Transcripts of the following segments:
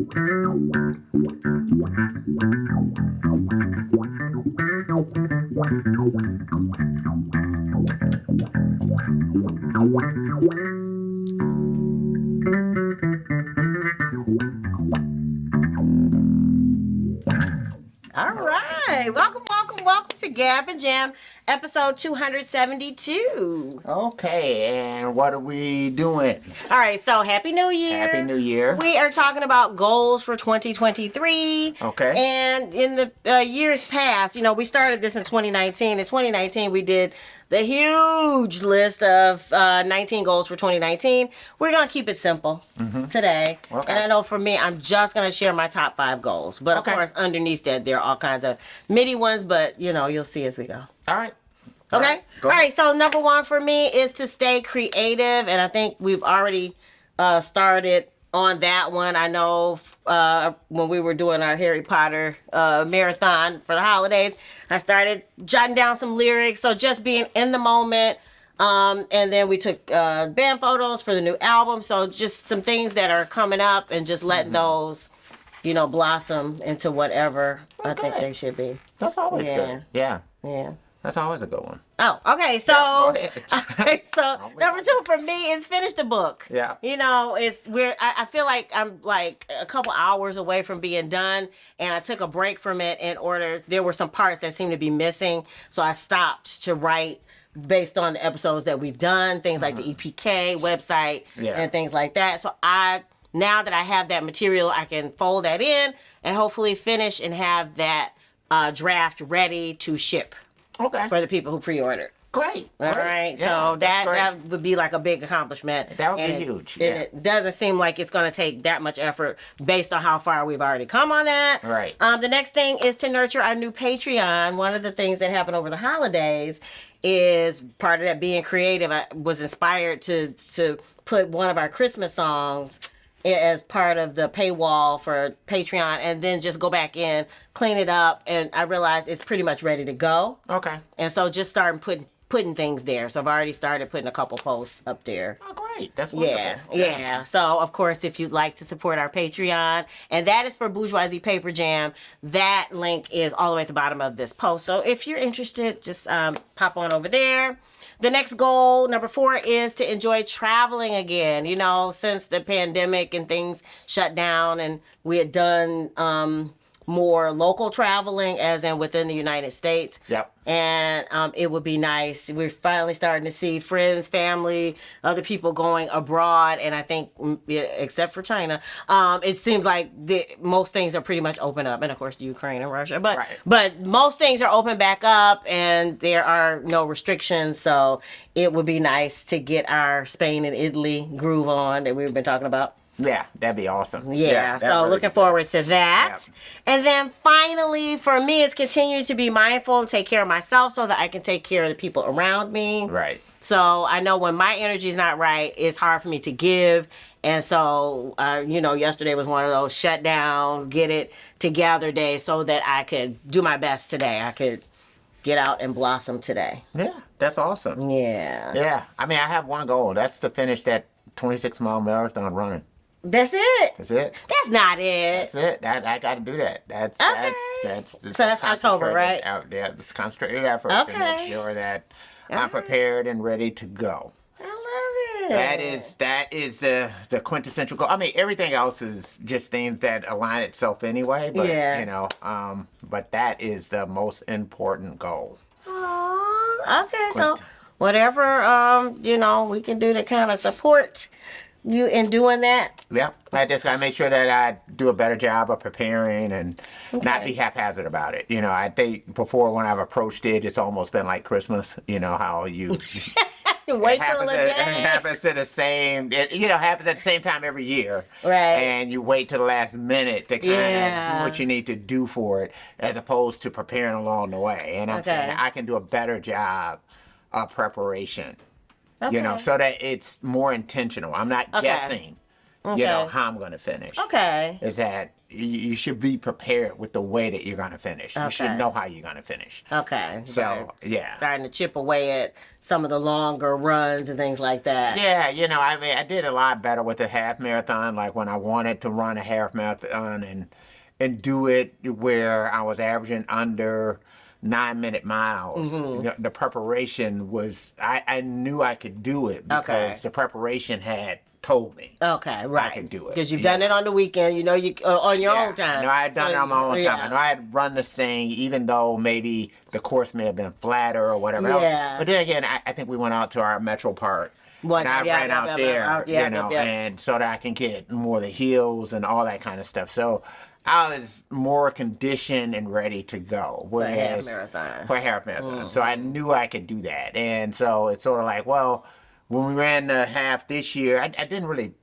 All right. Welcome to Gab and Jam, episode 272. Okay, and what are we doing? All right, so Happy New Year. Happy New Year. We are talking about goals for 2023. Okay. And in the years past, we started this in 2019. In 2019, we did the huge list of 19 goals for 2019. We're going to keep it simple today. Okay. And I know for me, I'm just going to share my top 5 goals. But of course, underneath that, there are all kinds of mini ones, but you'll see as we go. All right. Okay. All right. So number 1 for me is to stay creative, and I think we've already started on that one. I know when we were doing our Harry Potter marathon for the holidays, I started jotting down some lyrics. So just being in the moment. And then we took band photos for the new album. So just some things that are coming up, and just letting those, blossom into whatever I think they should be. That's always good. Yeah. Yeah. That's always a good one. Oh, okay. So, go ahead. okay, so number 2 for me is finish the book. Yeah. I feel like I'm like a couple hours away from being done, and I took a break from it there were some parts that seemed to be missing. So I stopped to write based on the episodes that we've done, things like the EPK website and things like that. So now that I have that material, I can fold that in and hopefully finish and have that draft ready to ship. Okay. For the people who pre-ordered. Great. All right. Yeah, so that would be like a big accomplishment. That would be huge. It doesn't seem like it's going to take that much effort based on how far we've already come on that. Right. The next thing is to nurture our new Patreon. One of the things that happened over the holidays is part of that being creative. I was inspired to put one of our Christmas songs as part of the paywall for Patreon, and then just go back in, clean it up, and I realized it's pretty much ready to go. Okay. And so just starting putting things there. So I've already started putting a couple posts up there. Oh, great. That's wonderful. Yeah. So, of course, if you'd like to support our Patreon, and that is for Bourgeoisie Paper Jam, that link is all the way at the bottom of this post. So if you're interested, just pop on over there. The next goal, number 4, is to enjoy traveling again. Since the pandemic and things shut down, and we had done more local traveling, as in within the United States. Yep. And it would be nice. We're finally starting to see friends, family, other people going abroad. And I think, except for China, it seems like most things are pretty much open up. And of course, Ukraine and Russia. But most things are open back up, and there are no restrictions. So it would be nice to get our Spain and Italy groove on that we've been talking about. Yeah, that'd be awesome. Yeah, so really looking forward to that. Yep. And then finally, for me, it's continue to be mindful and take care of myself so that I can take care of the people around me. Right. So I know when my energy is not right, it's hard for me to give. And so, yesterday was one of those shut down, get it together days so that I could do my best today. I could get out and blossom today. Yeah, that's awesome. Yeah. Yeah. I mean, I have one goal. That's to finish that 26-mile marathon running. That's it. That's it. That's not it. That's it. I got to do that. That's So that's October, right? It's concentrated effort to make sure that I'm prepared and ready to go. I love it. That is the quintessential goal. I mean, everything else is just things that align itself anyway. But but that is the most important goal. Aww. Okay, so whatever we can do to kind of support you in doing that. Yeah, I just got to make sure that I do a better job of preparing and not be haphazard about it. I think before when I've approached it, it's almost been like Christmas. How you wait till the day. It happens at the same. Happens at the same time every year. Right. And you wait till the last minute to kind of do what you need to do for it, as opposed to preparing along the way. And I'm saying I can do a better job of preparation. Okay. So that it's more intentional. I'm not guessing. you know, how I'm going to finish. Okay. Is that you should be prepared with the way that you're going to finish. You should know how you're going to finish. Okay. So, yeah. Starting to chip away at some of the longer runs and things like that. Yeah, you know, I mean, I did a lot better with the half marathon, like when I wanted to run a half marathon and do it where I was averaging under 9-minute miles. The preparation was, I knew I could do it because the preparation had told me. Okay, right. I could do it. Because you've done it on the weekend, you know, you on your own time. I know I had done it on my own time. I know I had run this thing, even though maybe the course may have been flatter or whatever else. But then again, I think we went out to our metro park. And I ran out there, you know, and so that I can get more of the hills and all that kind of stuff. So I was more conditioned and ready to go. Whereas, for a half marathon. So I knew I could do that. And so it's sort of like, well, when we ran the half this year, I didn't really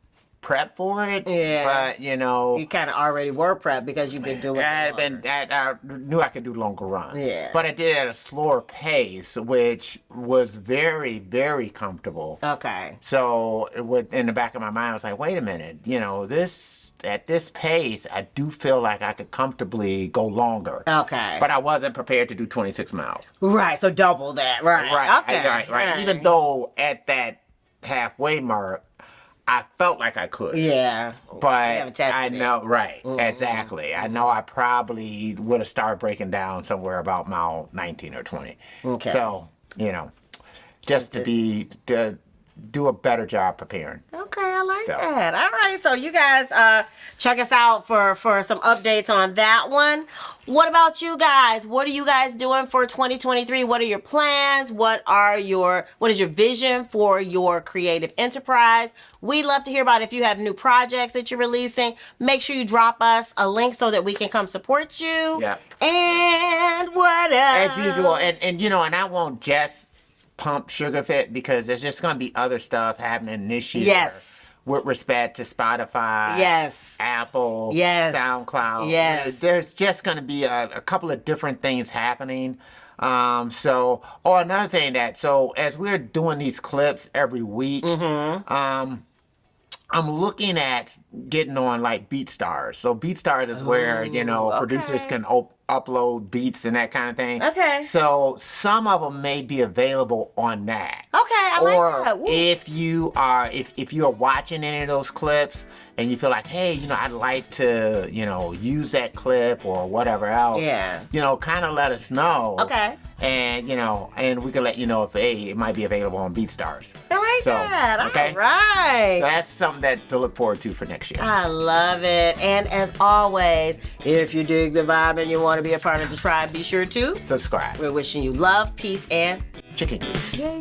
prep for it. Yeah. But, you know. You kind of already were prepped because you've been doing it. I knew I could do longer runs. Yeah. But I did it at a slower pace, which was very, very comfortable. Okay. So in the back of my mind, I was like, wait a minute. You know, at this pace, I do feel like I could comfortably go longer. Okay. But I wasn't prepared to do 26 miles. Right. So double that. Right. Right. Okay. Right. Even though at that halfway mark, I felt like I could. Yeah. But I know, right, exactly. I know I probably would have started breaking down somewhere about mile 19 or 20. Okay. So, you know, just to do a better job preparing. Okay, I like that. All right, so you guys check us out for some updates on that one. What about you guys? What are you guys doing for 2023? What are your plans? What is your vision for your creative enterprise? We'd love to hear about if you have new projects that you're releasing. Make sure you drop us a link so that we can come support you. Yeah. And what else? As usual, and you know, and I won't just pump Sugar Fit because there's just going to be other stuff happening this year. Yes. With respect to Spotify. Yes. Apple. Yes. SoundCloud. Yes. There's just going to be a couple of different things happening. Another thing so as we're doing these clips every week, I'm looking at getting on like BeatStars. So BeatStars is where, you know, producers can upload beats and that kind of thing. Okay. So some of them may be available on that. Okay, I like that. Woo. If you are watching any of those clips and you feel like, hey, you know, I'd like to, you know, use that clip or whatever else. Yeah. You know, kind of let us know. Okay. And, you know, and we can let you know if it might be available on BeatStars. I like that. Okay? All right. So that's something to look forward to for next year. I love it. And as always, if you dig the vibe and you want to be a part of the tribe, be sure to subscribe. We're wishing you love, peace, and chicken grease. Yay.